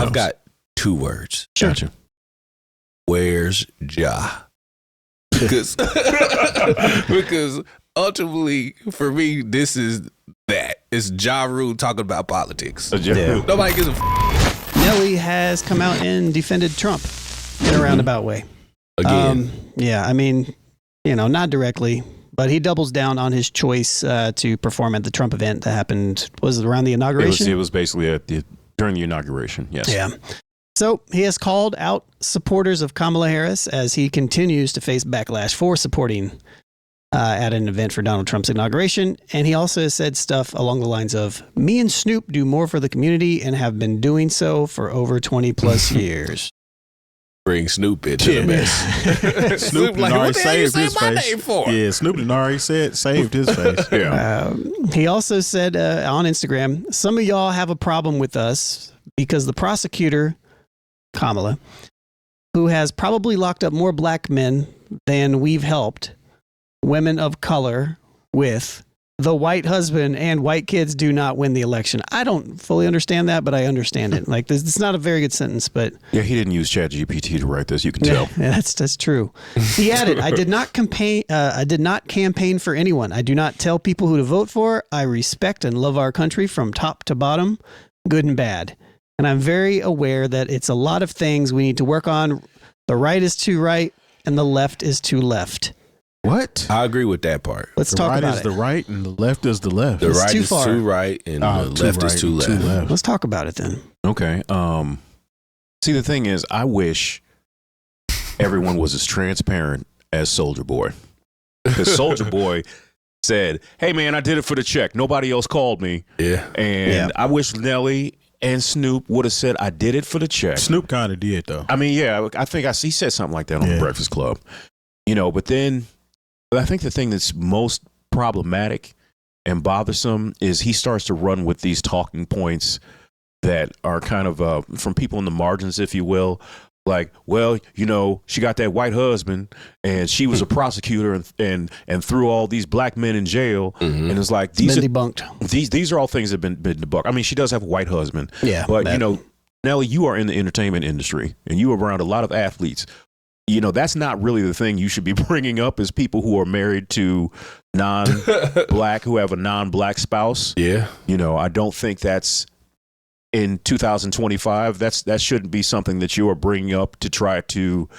I've got 2 words. Sure. Gotcha. Where's Ja? Because ultimately, for me, this is that. It's Ja Rule talking about politics. Yeah. Nobody gives a Nelly has come out and defended Trump in a roundabout way. again. Yeah, I mean, not directly, but he doubles down on his choice to perform at the Trump event that happened, was it around the inauguration? It was basically during the inauguration, yes. Yeah. So he has called out supporters of Kamala Harris as he continues to face backlash for supporting at an event for Donald Trump's inauguration. And he also has said stuff along the lines of, me and Snoop do more for the community and have been doing so for over 20 plus years. Bring Snoop into the mess. Snoop like, already what the hell you saved say his my face. name for? Yeah, Snoop already saved his face. Yeah. He also said on Instagram, some of y'all have a problem with us because the prosecutor, Kamala, who has probably locked up more black men than we've helped women of color with, the white husband and white kids do not win the election. I don't fully understand that, but I understand it. Like, this, it's not a very good sentence, but Yeah, he didn't use ChatGPT to write this. You can tell. yeah, that's true. He added, I did not campaign for anyone. I do not tell people who to vote for. I respect and love our country from top to bottom, good and bad. And I'm very aware that it's a lot of things we need to work on. The right is too right and the left is too left. What? I agree with that part. Let's The talk right about is it. the right and the left is the left. The It's right too is far. too right and the left is too left. Let's talk about it then. Okay. See, the thing is, I wish everyone was as transparent as Soulja Boy. Because Soulja Boy said, hey, man, I did it for the check. Nobody else called me. Yeah. And I wish Nelly and Snoop would have said, I did it for the check. Snoop kind of did, though. I mean, yeah, I think he said something like that on the Breakfast Club. But then I think the thing that's most problematic and bothersome is he starts to run with these talking points that are kind of from people in the margins, if you will. Like, well, she got that white husband and she was a prosecutor and threw all these black men in jail. Mm-hmm. And it's like, It's been debunked. these are all things that have been debunked. I mean, she does have a white husband. Yeah. But, Nelly, you are in the entertainment industry and you are around a lot of athletes. That's not really the thing you should be bringing up is people who are married to non-black, who have a non-black spouse. Yeah. I don't think that's in 2025. That shouldn't be something that you are bringing up to try to.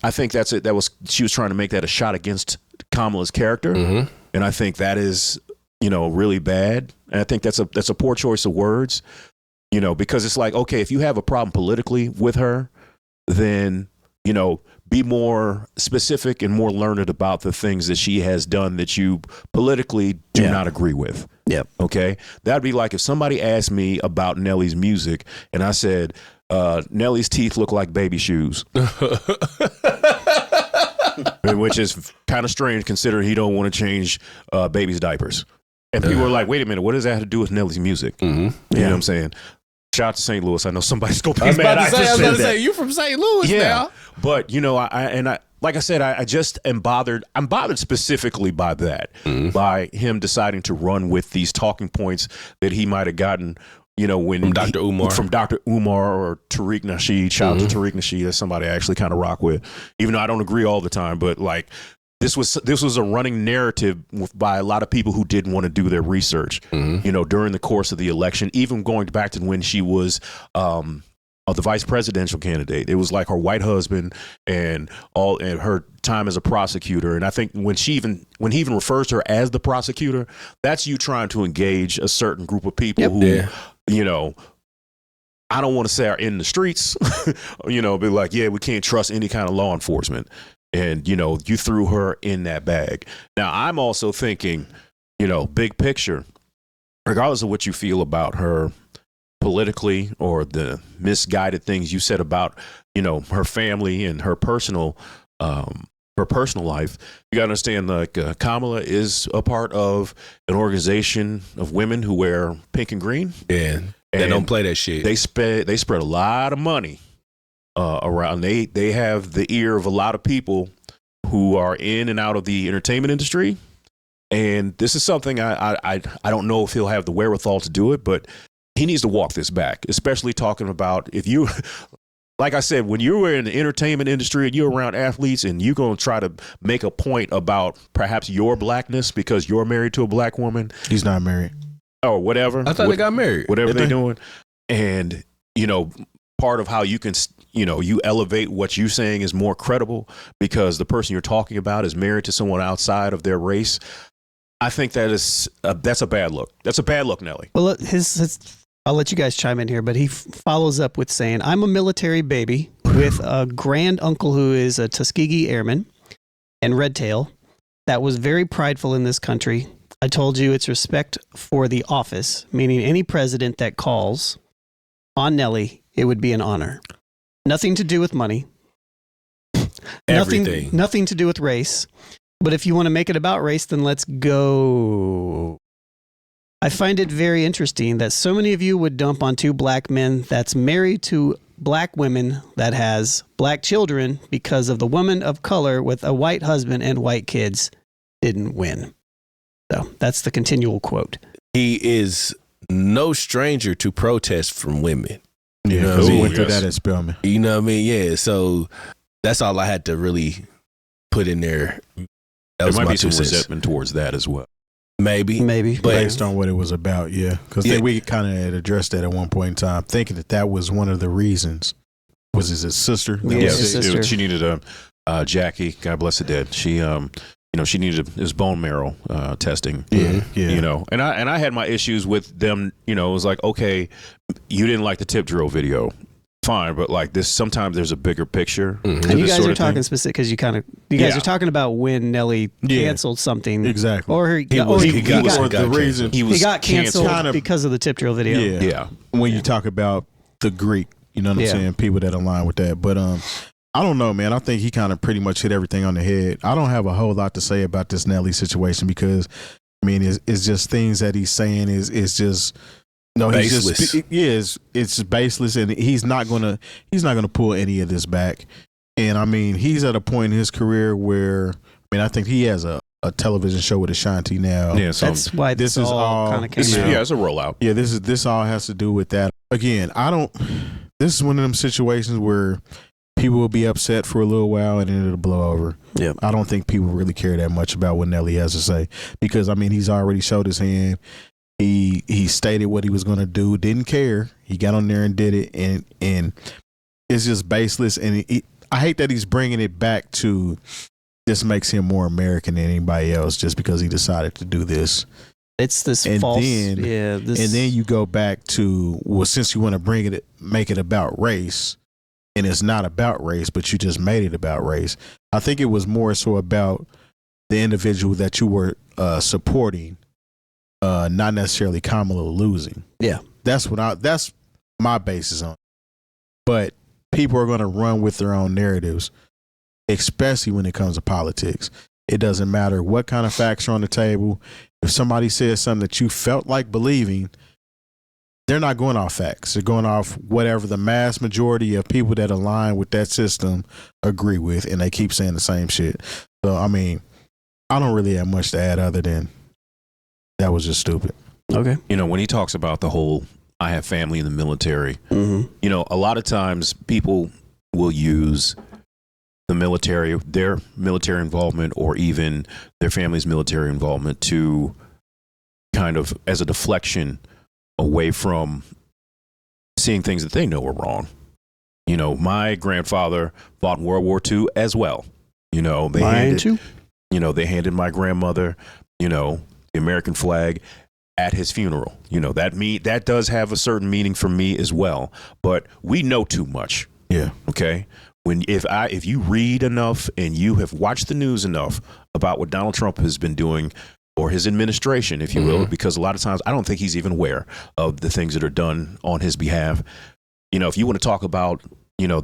I think that's it. She was trying to make that a shot against Kamala's character, and I think that is really bad. And I think that's a poor choice of words. Because it's like, okay, if you have a problem politically with her, then be more specific and more learned about the things that she has done that you politically do not agree with. Yep. Okay. That'd be like if somebody asked me about Nelly's music and I said, Nelly's teeth look like baby shoes. Which is kind of strange considering he don't want to change babies' diapers. And people are like, wait a minute, what does that have to do with Nelly's music? You know what I'm saying? Shout out to St. Louis. I know somebody's going to be mad. I was about to say, you from St. Louis now. But, I like I said, I just am bothered. I'm bothered specifically by that, by him deciding to run with these talking points that he might have gotten, when from Dr. Umar. From Dr. Umar or Tariq Nasheed. Shout out to Tariq Nasheed. That's somebody I actually kind of rock with, even though I don't agree all the time. But like, this was a running narrative by a lot of people who didn't want to do their research, during the course of the election, even going back to when she was the vice presidential candidate. It was like her white husband and her time as a prosecutor. And I think when he even refers to her as the prosecutor, that's you trying to engage a certain group of people who, I don't want to say are in the streets, be like, yeah, we can't trust any kind of law enforcement. And, you threw her in that bag. Now, I'm also thinking, big picture, regardless of what you feel about her politically or the misguided things you said about, her family and her personal life, you got to understand, like, Kamala is a part of an organization of women who wear pink and green. Yeah. They don't play that shit. They spread a lot of money around. They have the ear of a lot of people who are in and out of the entertainment industry. And this is something I don't know if he'll have the wherewithal to do it, but he needs to walk this back, especially talking about if you, like I said, when you were in the entertainment industry and you're around athletes and you're going to try to make a point about perhaps your blackness because you're married to a black woman. He's not married. Or whatever. I thought they got married. Whatever Did they're they? doing. And, you know, part of how you can, you know, you elevate what you're saying is more credible because the person you're talking about is married to someone outside of their race. I think that's a bad look. That's a bad look, Nelly. Well, I'll let you guys chime in here, but he follows up with saying, I'm a military baby with a grand uncle who is a Tuskegee airman and red tail that was very prideful in this country. I told you it's respect for the office, meaning any president that calls on Nelly, it would be an honor. Nothing to do with money. Everything. Nothing to do with race. But if you want to make it about race, then let's go. I find it very interesting that so many of you would dump on two black men that's married to black women that has black children because of the woman of color with a white husband and white kids didn't win. So that's the continual quote. He is no stranger to protest from women. Yeah, know what I he mean? went through Yes. that at Spelman. You know what I mean? Yeah. So that's all I had to really put in there. That There was might my be some 2 cents. resentment towards that as well. Maybe. Maybe. But- Based on what it was about, yeah. Because Yeah. we kind of had addressed that at one point in time, thinking that was one of the reasons. Was his sister? That Yeah, was his it? sister. She needed Jackie, God bless the dead. She, she needed his bone marrow testing. Yeah, yeah. You know, and I had my issues with them. You know, it was like, okay, you didn't like the tip drill video, fine, but like this, sometimes there's a bigger picture. Mhm. to And you this guys sort are of thing. talking specific because you guys Yeah. are talking about when Nelly Yeah. canceled something, Exactly. or he got was- canceled. he got- or the reason He was He got canceled Kind of- because of the tip drill video. Yeah. Yeah, when you talk about the Greek, you know what I'm Yeah. saying? People that align with that. But I don't know, man. I think he kind of pretty much hit everything on the head. I don't have a whole lot to say about this Nelly situation because, I mean, it's just things that he's saying is just no, he's Baseless. just it's baseless, and he's not gonna pull any of this back. And I mean, he's at a point in his career where, I mean, I think he has a television show with Ashanti now. yeah. So That's why This this is all all- kind of came it's, out. yeah, it's a rollout. Yeah, this all has to do with that. Again, this is one of them situations where people will be upset for a little while and then it'll blow over. Yeah. I don't think people really care that much about what Nelly has to say because, I mean, he's already showed his hand. He stated what he was going to do, didn't care. He got on there and did it, and it's just baseless. And I hate that he's bringing it back to this makes him more American than anybody else just because he decided to do this. It's this And false. then- This, And then you go back to, well, since you want to make it about race, and it's not about race, but you just made it about race. I think it was more so about the individual that you were supporting, not necessarily Kamala losing. Yeah. That's my basis on it. But people are going to run with their own narratives, especially when it comes to politics. It doesn't matter what kind of facts are on the table. If somebody says something that you felt like believing, they're not going off facts. They're going off whatever the mass majority of people that align with that system agree with, and they keep saying the same shit. So, I mean, I don't really have much to add other than that was just stupid. okay. You know, when he talks about the whole, I have family in the military, Mm-hmm. you know, a lot of times people will use the military, their military involvement, or even their family's military involvement to kind of as a deflection away from seeing things that they know are wrong. You know, my grandfather fought in World War II as well. You know, they handed my grandmother, you know, the American flag at his funeral. You know, that does have a certain meaning for me as well. But we know too much. Yeah. Okay. If you read enough and you have watched the news enough about what Donald Trump has been doing, or his administration, if you will, because a lot of times I don't think he's even aware of the things that are done on his behalf. You know, if you want to talk about, you know,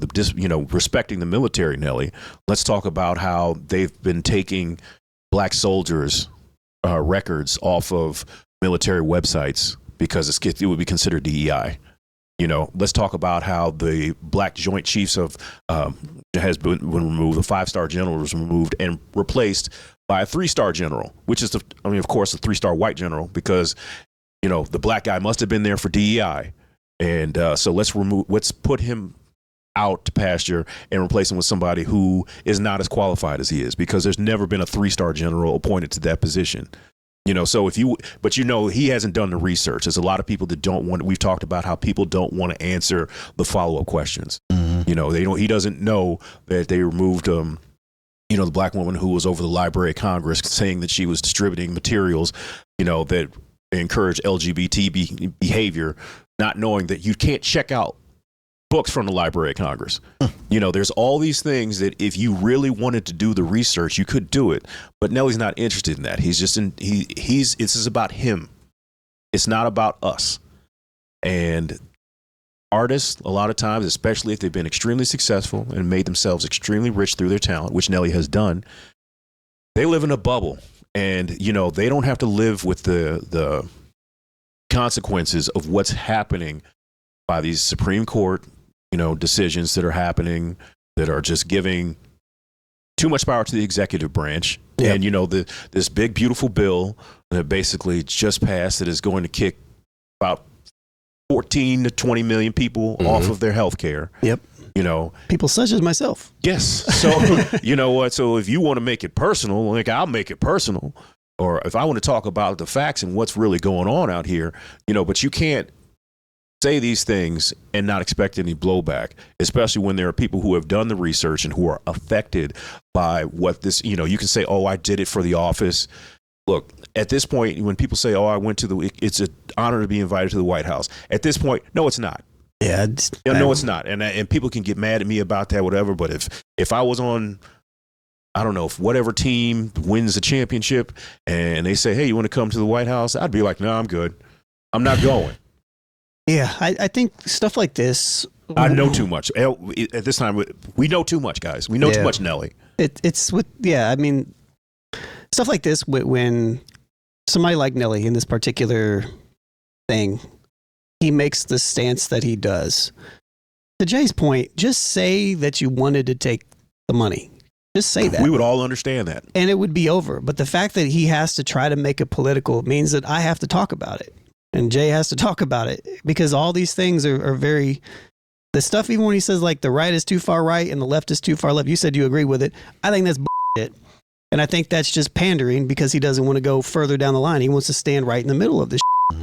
respecting the military, Nelly, let's talk about how they've been taking black soldiers' records off of military websites because it would be considered DEI. You know, let's talk about how the black Joint Chiefs has been removed. The 5-star general was removed and replaced by a 3-star general, which is, of course, a 3-star white general, because the black guy must have been there for DEI. And so let's put him out to pasture and replace him with somebody who is not as qualified as he is, because there's never been a 3-star general appointed to that position. So he hasn't done the research. There's a lot of people that we've talked about how people don't want to answer the follow-up questions. He doesn't know that they removed, the black woman who was over the Library of Congress saying that she was distributing materials, that encourage LGBT behavior, not knowing that you can't check out books from the Library of Congress. There's all these things that if you really wanted to do the research, you could do it. But Nelly's not interested in that. This is about him. It's not about us. And artists, a lot of times, especially if they've been extremely successful and made themselves extremely rich through their talent, which Nelly has done, they live in a bubble. And, they don't have to live with the consequences of what's happening by these Supreme Court, decisions that are happening that are just giving too much power to the executive branch. Yep. And, this big, beautiful bill that basically just passed that is going to kick about 14 to 20 million people off of their health care. Yep. People such as myself. Yes. So, you know what? So if you want to make it personal, I'll make it personal. Or if I want to talk about the facts and what's really going on out here, but you can't say these things and not expect any blowback, especially when there are people who have done the research and who are affected by what this, you can say, oh, I did it for the office. Look, at this point, when people say, oh, it's an honor to be invited to the White House. At this point, no, it's not. Yeah. No, it's not. And people can get mad at me about that, whatever. But if I was on, I don't know, if whatever team wins the championship and they say, hey, you want to come to the White House? I'd be like, no, I'm good. I'm not going. Yeah, I think stuff like this. I know too much. At this time, we know too much, guys. We know too much, Nelly. Stuff like this, when somebody like Nelly in this particular thing, he makes the stance that he does. To Jay's point, just say that you wanted to take the money. Just say that. We would all understand that. And it would be over. But the fact that he has to try to make it political means that I have to talk about it. And Jay has to talk about it, because all these things are very, the stuff, even when he says like the right is too far right and the left is too far left, you said you agree with it. I think that's bullshit. And I think that's just pandering because he doesn't want to go further down the line. He wants to stand right in the middle of this shit.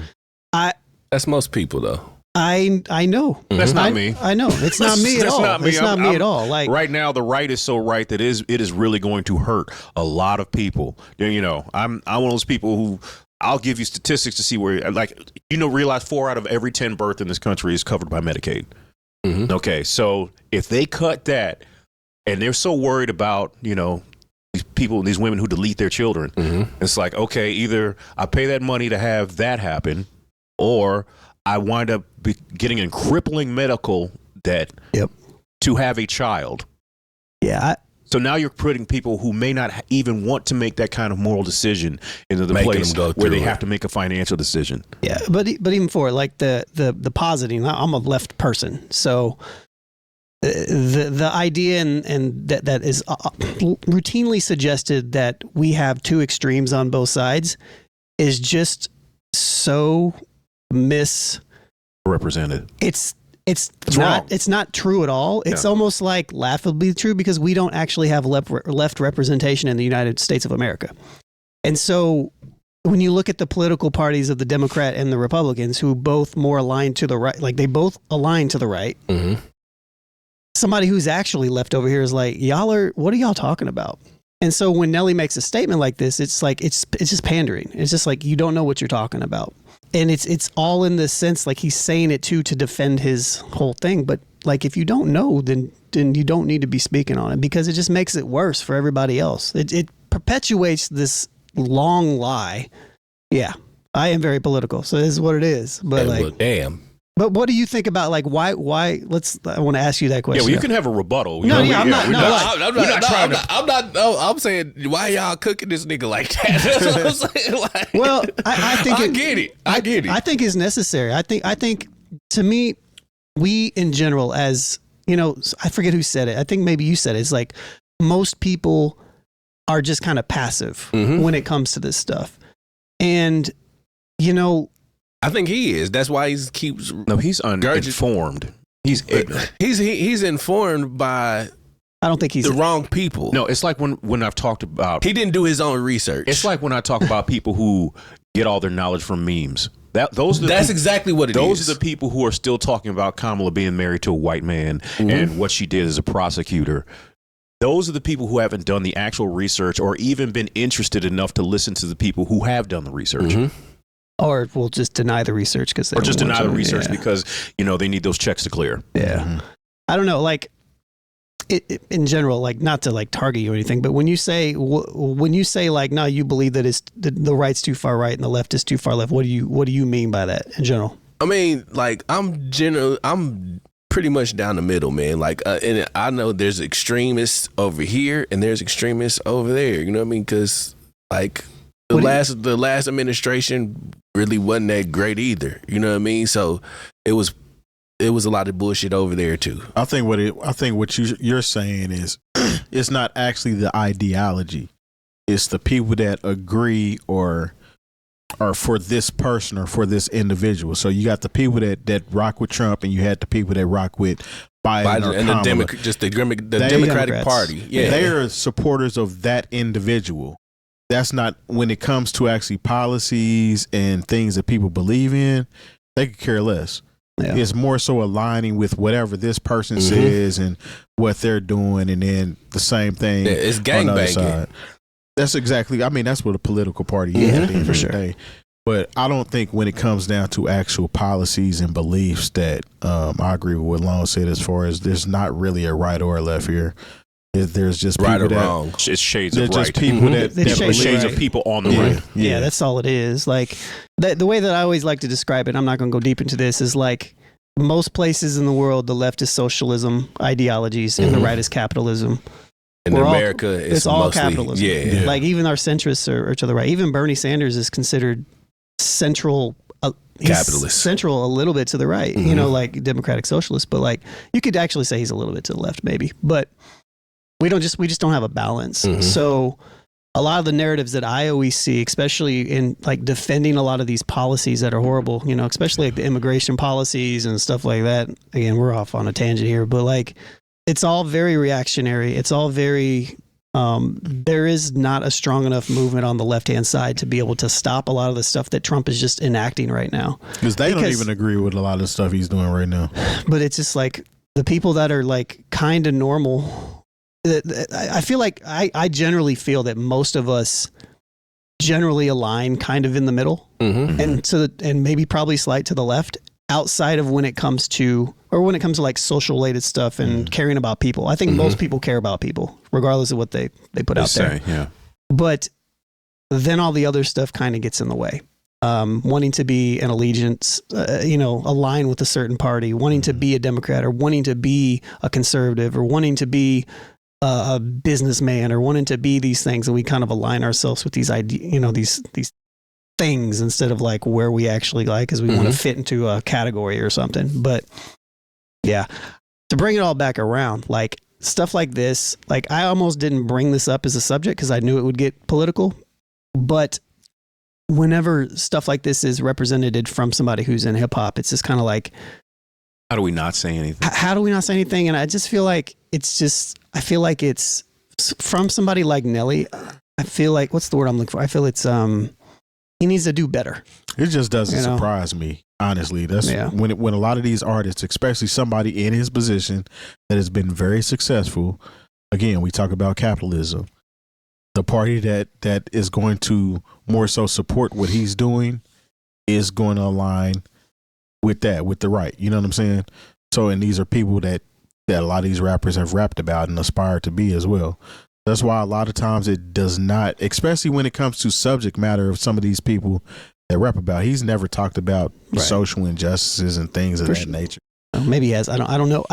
That's most people though. I know. That's not me. I know. It's not me at all. Not me. It's not me at all. Like right now, the right is so right that it is really going to hurt a lot of people. I'm one of those people who, I'll give you statistics to see where, realize 4 out of every 10 births in this country is covered by Medicaid. Mm-hmm. Okay, so if they cut that, and they're so worried about, these people, these women who delete their children, it's like, okay, either I pay that money to have that happen, or I wind up getting in crippling medical debt to have a child. Yeah. So now you're putting people who may not even want to make that kind of moral decision into the place where they have to make a financial decision. Yeah, but even for like the positing, I'm a left person, so the idea and that is routinely suggested that we have two extremes on both sides is just so misrepresented. It's wrong. It's not true at all. It's almost like laughably true, because we don't actually have left representation in the United States of America. And so when you look at the political parties of the Democrat and the Republicans, who both more align to the right, like they both align to the right, somebody who's actually left over here is like, what are y'all talking about? And so when Nelly makes a statement like this, it's like, it's just pandering. It's just like, you don't know what you're talking about. And it's all in the sense, like he's saying it to defend his whole thing. But like, if you don't know, then you don't need to be speaking on it, because it just makes it worse for everybody else. It perpetuates this long lie. Yeah, I am very political, so this is what it is. But well, damn. But what do you think about like why? I want to ask you that question. Yeah, well, you can have a rebuttal. I'm saying, why y'all cooking this nigga like that? That's what I'm saying. Like, well, I think I get it. I get it. I think it's necessary. I think to me, we in general, as I forget who said it. I think maybe you said it. It's like most people are just kind of passive when it comes to this stuff, and I think he is. That's why he keeps. No, he's uninformed. He's ignorant. He's informed by I don't think he's the wrong people. No, it's like when I've talked about. He didn't do his own research. It's like when I talk about people who get all their knowledge from memes. That's exactly what it is. Those are the people who are still talking about Kamala being married to a white man and what she did as a prosecutor. Those are the people who haven't done the actual research or even been interested enough to listen to the people who have done the research. Or will just deny the research because because they need those checks to clear. Yeah, I don't know. Like in general, like not to like target you or anything, but when you say like no, you believe that the right's too far right and the left is too far left. What do you mean by that in general? I mean, like I'm pretty much down the middle, man. Like, and I know there's extremists over here and there's extremists over there. You know what I mean? Because like the last administration really wasn't that great either. You know what I mean? So it was a lot of bullshit over there too. I think what you're saying is it's not actually the ideology. It's the people that agree or are for this person or for this individual. So you got the people that rock with Trump and you had the people that rock with Biden and the Democratic Party. Yeah. They are supporters of that individual. That's not when it comes to actually policies and things that people believe in, they could care less. Yeah. It's more so aligning with whatever this person says and what they're doing, and then the same thing. Yeah, it's gangbanging. That's exactly. I mean, that's what a political party is at the end of the day. But I don't think when it comes down to actual policies and beliefs that I agree with what Lone said as far as there's not really a right or a left here. There's just right people or wrong. It's shades of right. Just people that shades of people on the right. Yeah, that's all it is. Like the way that I always like to describe it, I'm not going to go deep into this, is like most places in the world, the left is socialism ideologies and the right is capitalism. In America, it's all mostly, capitalism. Yeah. Like even our centrists are to the right. Even Bernie Sanders is considered central. Capitalist. Central a little bit to the right. Like democratic socialist, but like you could actually say he's a little bit to the left, maybe. But we just don't have a balance. So a lot of the narratives that I always see, especially in like defending a lot of these policies that are horrible, especially like the immigration policies and stuff like that. Again, we're off on a tangent here, but like it's all very reactionary. It's all very, there is not a strong enough movement on the left-hand side to be able to stop a lot of the stuff that Trump is just enacting right now. Because they don't even agree with a lot of the stuff he's doing right now. But it's just like the people that are like kind of normal. I feel like I generally feel that most of us generally align kind of in the middle, and maybe probably slight to the left. Outside of when it comes to like social related stuff and caring about people, I think most people care about people, regardless of what they put out there. Yeah. But then all the other stuff kind of gets in the way. Wanting to be an allegiance, align with a certain party, wanting to be a Democrat or wanting to be a conservative or wanting to be a businessman or wanting to be these things, and we kind of align ourselves with these ideas, these things instead of like where we actually like, because we want to fit into a category or something. But yeah, to bring it all back around, like stuff like this, like I almost didn't bring this up as a subject because I knew it would get political, but whenever stuff like this is represented from somebody who's in hip hop, it's just kind of like, how do we not say anything? How do we not say anything? And I just feel like I feel like it's from somebody like Nelly. I feel like, what's the word I'm looking for? I feel it's, he needs to do better. It just doesn't surprise me, honestly. That's when a lot of these artists, especially somebody in his position that has been very successful. Again, we talk about capitalism. The party that is going to more so support what he's doing is going to align with the right. You know what I'm saying? So, and these are people that a lot of these rappers have rapped about and aspire to be as well. That's why a lot of times it does not, especially when it comes to subject matter of some of these people that rap about. He's never talked about social injustices and things of that nature. Maybe he has. I don't know.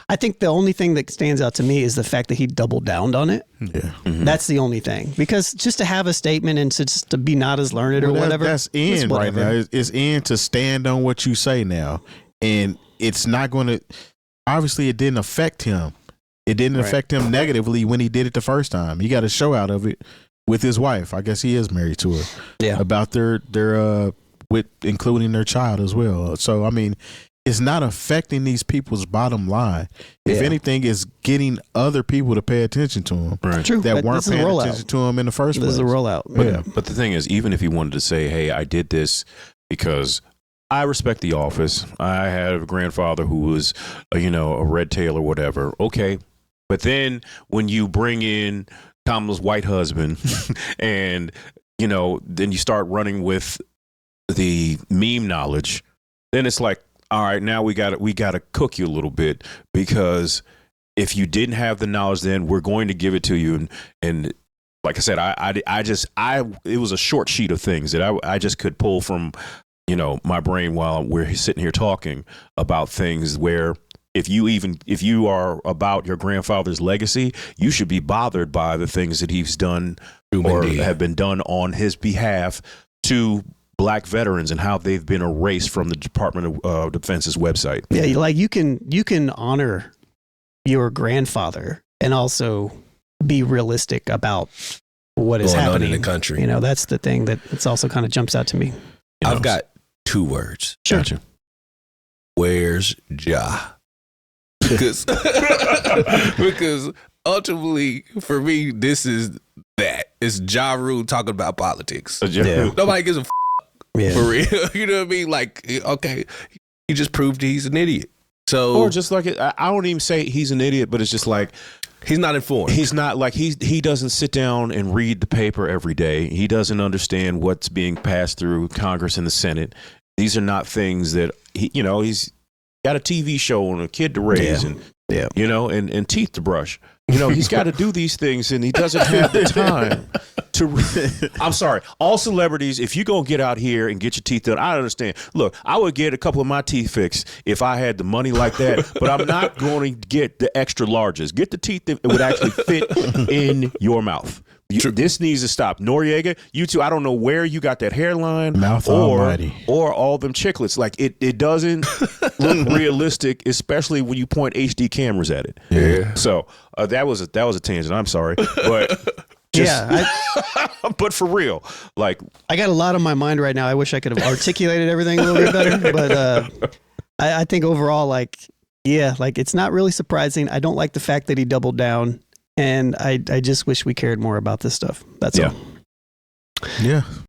I think the only thing that stands out to me is the fact that he doubled down on it. Yeah. That's the only thing. Because just to have a statement and to be not as learned or whatever. That's in right now. It's in to stand on what you say now. And it's not going to, obviously it didn't affect him. It didn't affect him negatively when he did it the first time. He got a show out of it with his wife. I guess he is married to her. Yeah. About their with including their child as well. So I mean, it's not affecting these people's bottom line. If anything, it's getting other people to pay attention to them. Right. True. That weren't paying attention to them in the first place. This is a rollout. But the thing is, even if he wanted to say, hey, I did this because I respect the office. I had a grandfather who was, a red tail or whatever. Okay. But then when you bring in Kamala's white husband and, then you start running with the meme knowledge, then it's like, all right, now we got to cook you a little bit, because if you didn't have the knowledge, then we're going to give it to you. And like I said, it was a short sheet of things that I just could pull from, my brain while we're sitting here talking about things where if you are about your grandfather's legacy, you should be bothered by the things that he's done or have been done on his behalf to Black veterans and how they've been erased from the Department of Defense's website. Yeah, like you can honor your grandfather and also be realistic about what is happening in the country. That's the thing that it's also kind of jumps out to me. I've got 2 words. Sure. Gotcha. Where's Ja? Because ultimately, for me, this is that. It's Ja Rule talking about politics. Yeah. Nobody gives a Yeah. for real. You know what I mean? Like, okay, he just proved he's an idiot. So, Or just like I don't even say he's an idiot, but it's just like he's not informed. he's not like he doesn't sit down and read the paper every day. He doesn't understand what's being passed through Congress and the Senate. These are not things that he's got a TV show and a kid to raise and teeth to brush. He's got to do these things, and he doesn't have the time to. I'm sorry. All celebrities, if you going to get out here and get your teeth done, I understand. Look, I would get a couple of my teeth fixed if I had the money like that, but I'm not going to get the extra larges. Get the teeth that would actually fit in your mouth. This needs to stop. Noriega, you two, I don't know where you got that hairline Mouth almighty. or all them chiclets. Like it doesn't look realistic, especially when you point HD cameras at it. Yeah. So that was a tangent. I'm sorry, but but for real, like I got a lot on my mind right now. I wish I could have articulated everything a little bit better, but I think overall, like it's not really surprising. I don't like the fact that he doubled down. And I just wish we cared more about this stuff. That's all. Yeah.